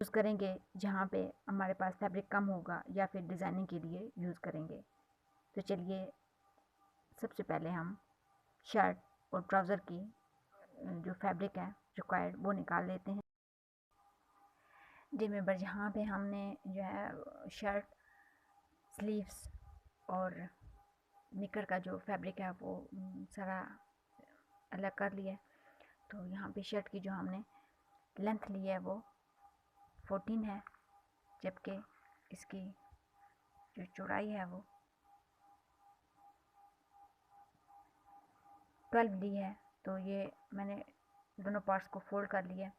Use करेंगे जहाँ पे हमारे पास फैब्रिक कम होगा या फिर डिज़ाइनिंग के लिए यूज़ करेंगे। तो चलिए सबसे पहले हम शर्ट और ट्राउज़र की जो फैब्रिक है रिक्वायर्ड वो निकाल लेते हैं। रिमेंबर जहाँ पे हमने जो है शर्ट स्लीव्स और निकर का जो फैब्रिक है वो सारा अलग कर लिया है। तो यहाँ पे शर्ट की जो हमने लेंथ ली है वो 14 है, जबकि इसकी जो चौड़ाई है वो 12 ली है। तो ये मैंने दोनों पार्ट्स को फोल्ड कर लिया।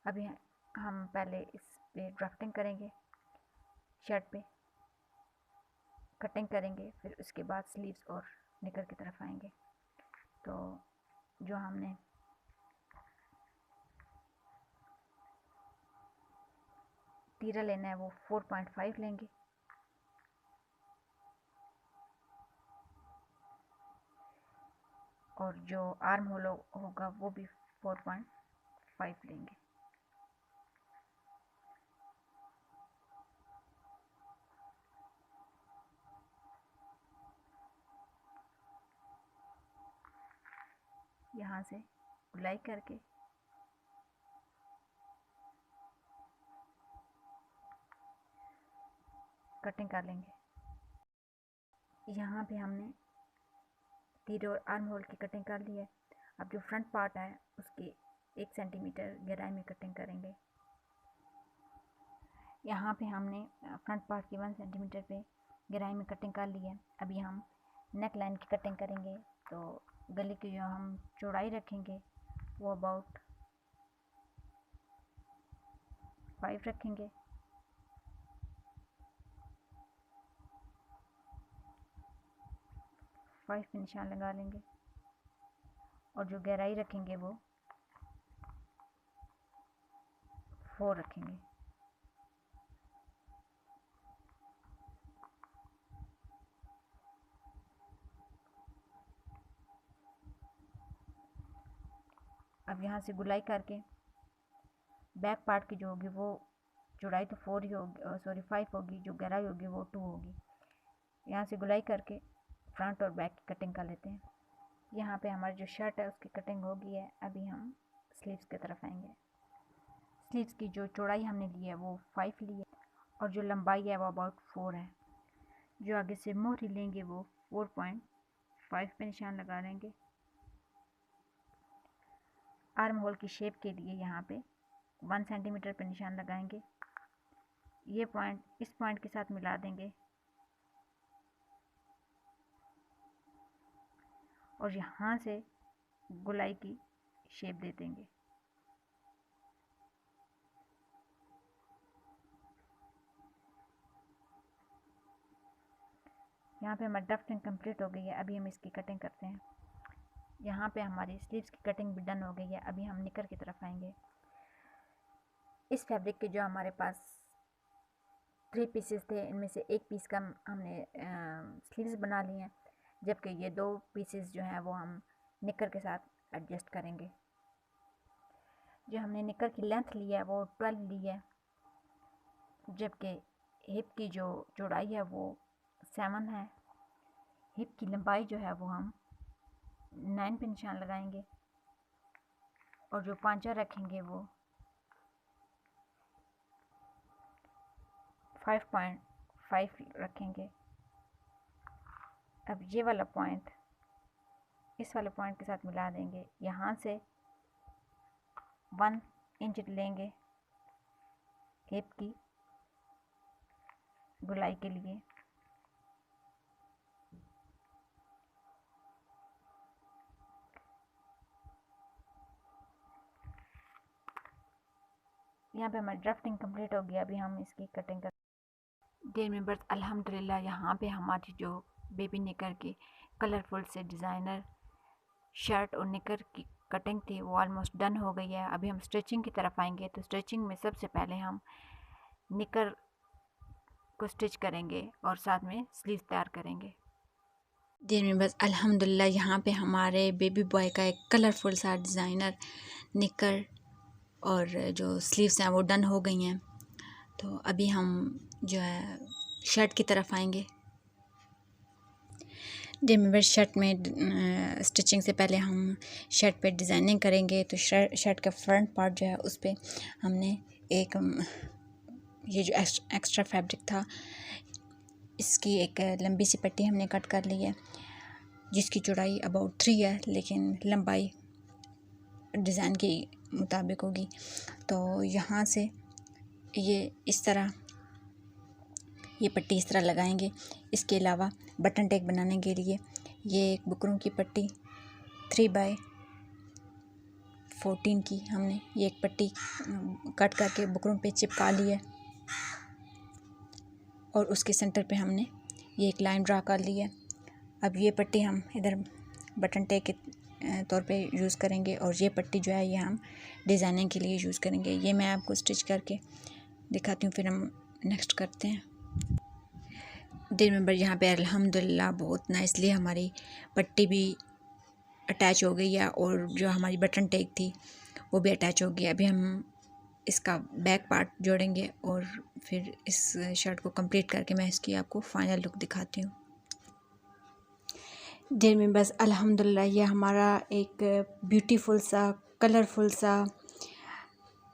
अभी हम पहले इस पे ड्राफ्टिंग करेंगे, शर्ट पे कटिंग करेंगे, फिर उसके बाद स्लीव्स और निकर की तरफ आएंगे। तो जो हमने तीरा लेना है वो 4.5 लेंगे। और जो आर्म होल होगा वो भी 4.5 लेंगे। यहाँ से गुलाई करके कटिंग कर लेंगे। यहाँ पे हमने तीर और आर्म होल की कटिंग कर ली है। अब जो फ्रंट पार्ट है उसकी 1 सेंटीमीटर गहराई में कटिंग करेंगे। यहाँ पे हमने फ्रंट पार्ट की 1 सेंटीमीटर पे गहराई में कटिंग कर ली है। अभी हम नेक लाइन की कटिंग करेंगे। तो गले की जो हम चौड़ाई रखेंगे वो अबाउट 5 रखेंगे। फाइव पे निशान लगा लेंगे और जो गहराई रखेंगे वो 4 रखेंगे। अब यहाँ से गुलाई करके बैक पार्ट की जो होगी वो चौड़ाई तो 4 ही होगी, सॉरी 5 होगी, जो गहराई होगी वो 2 होगी। यहाँ से गुलाई करके फ्रंट और बैक की कटिंग कर लेते हैं। यहाँ पे हमारी जो शर्ट है उसकी कटिंग हो गई है। अभी हम स्लीव्स की तरफ आएंगे। स्लीव्स की जो चौड़ाई हमने ली है वो 5 ली है और जो लंबाई है वो अबाउट 4 है। जो आगे से मोहरी लेंगे वो 4.5 पे निशान लगा लेंगे। आर्म होल की शेप के लिए यहाँ पे 1 सेंटीमीटर पे निशान लगाएंगे। ये पॉइंट इस पॉइंट के साथ मिला देंगे और यहाँ से गुलाई की शेप दे देंगे। यहाँ पे हमारी ड्राफ्टिंग कंप्लीट हो गई है। अभी हम इसकी कटिंग करते हैं। यहाँ पे हमारी स्लीव्स की कटिंग भी डन हो गई है। अभी हम निकर की तरफ आएंगे। इस फैब्रिक के जो हमारे पास 3 पीसेस थे, इनमें से एक पीस का हमने स्लीव्स बना लिए हैं, जबकि ये 2 पीसेस जो हैं वो हम निकर के साथ एडजस्ट करेंगे। जो हमने निकर की लेंथ ली है वो 12 ली है, जबकि हिप की जो चौड़ाई है वो 7 है। हिप की लंबाई जो है वो हम 9 पे निशान लगाएंगे और जो पांचा रखेंगे वो 5.5 रखेंगे। अब ये वाला पॉइंट इस वाले पॉइंट के साथ मिला देंगे। यहाँ से 1 इंच लेंगे हिप की गुलाई के लिए। यहाँ पे हमारी ड्राफ्टिंग कंप्लीट हो गया। अभी हम इसकी कटिंग कर डियर मेंबर्स, अल्हम्दुलिल्लाह यहाँ पे हमारी जो बेबी निकर की कलरफुल से डिज़ाइनर शर्ट और निकर की कटिंग थी वो ऑलमोस्ट डन हो गई है। अभी हम स्टिचिंग की तरफ आएंगे। तो स्टिचिंग में सबसे पहले हम निकर को स्टिच करेंगे और साथ में स्लीव तैयार करेंगे। दिन में बस अल्हम्दुलिल्लाह यहाँ पे हमारे बेबी बॉय का एक कलरफुल सा डिज़ाइनर निकर और जो स्लीव्स हैं वो डन हो गई हैं। तो अभी हम जो है शर्ट की तरफ आएंगे। डियर शर्ट में स्टिचिंग से पहले हम शर्ट पे डिज़ाइनिंग करेंगे। तो शर्ट का फ्रंट पार्ट जो है उस पर हमने एक ये जो एक्स्ट्रा फैब्रिक था इसकी एक लंबी सी पट्टी हमने कट कर ली है, जिसकी चौड़ाई अबाउट 3 है, लेकिन लंबाई डिज़ाइन के मुताबिक होगी। तो यहाँ से ये इस तरह ये पट्टी इस तरह लगाएंगे। इसके अलावा बटन टैग बनाने के लिए ये एक बुकरों की पट्टी 3/14 की हमने ये एक पट्टी कट करके बुकरों पे चिपका ली है और उसके सेंटर पे हमने ये एक लाइन ड्रा कर ली है। अब ये पट्टी हम इधर बटन टैग के तौर पे यूज़ करेंगे और ये पट्टी जो है ये हम डिज़ाइनिंग के लिए यूज़ करेंगे। ये मैं आपको स्टिच करके दिखाती हूँ, फिर हम नेक्स्ट करते हैं। डियर मेंबर, यहाँ पे अल्हम्दुलिल्लाह बहुत नाइसली हमारी पट्टी भी अटैच हो गई है और जो हमारी बटन टैग थी वो भी अटैच हो गई है। अभी हम इसका बैक पार्ट जोड़ेंगे और फिर इस शर्ट को कंप्लीट करके मैं इसकी आपको फाइनल लुक दिखाती हूँ। डियर मेंबर्स, अल्हम्दुलिल्लाह ये हमारा एक ब्यूटीफुल सा, कलरफुल सा,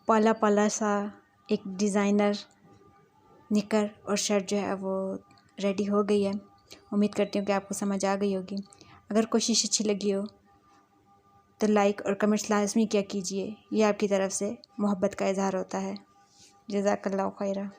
पाला पाला सा एक डिज़ाइनर निकर और शर्ट जो है वो रेडी हो गई है। उम्मीद करती हूँ कि आपको समझ आ गई होगी। अगर कोशिश अच्छी लगी हो तो लाइक और कमेंट्स लाजमी किया कीजिए। ये आपकी तरफ से मोहब्बत का इज़हार होता है। जज़ाकल्लाह खैरा।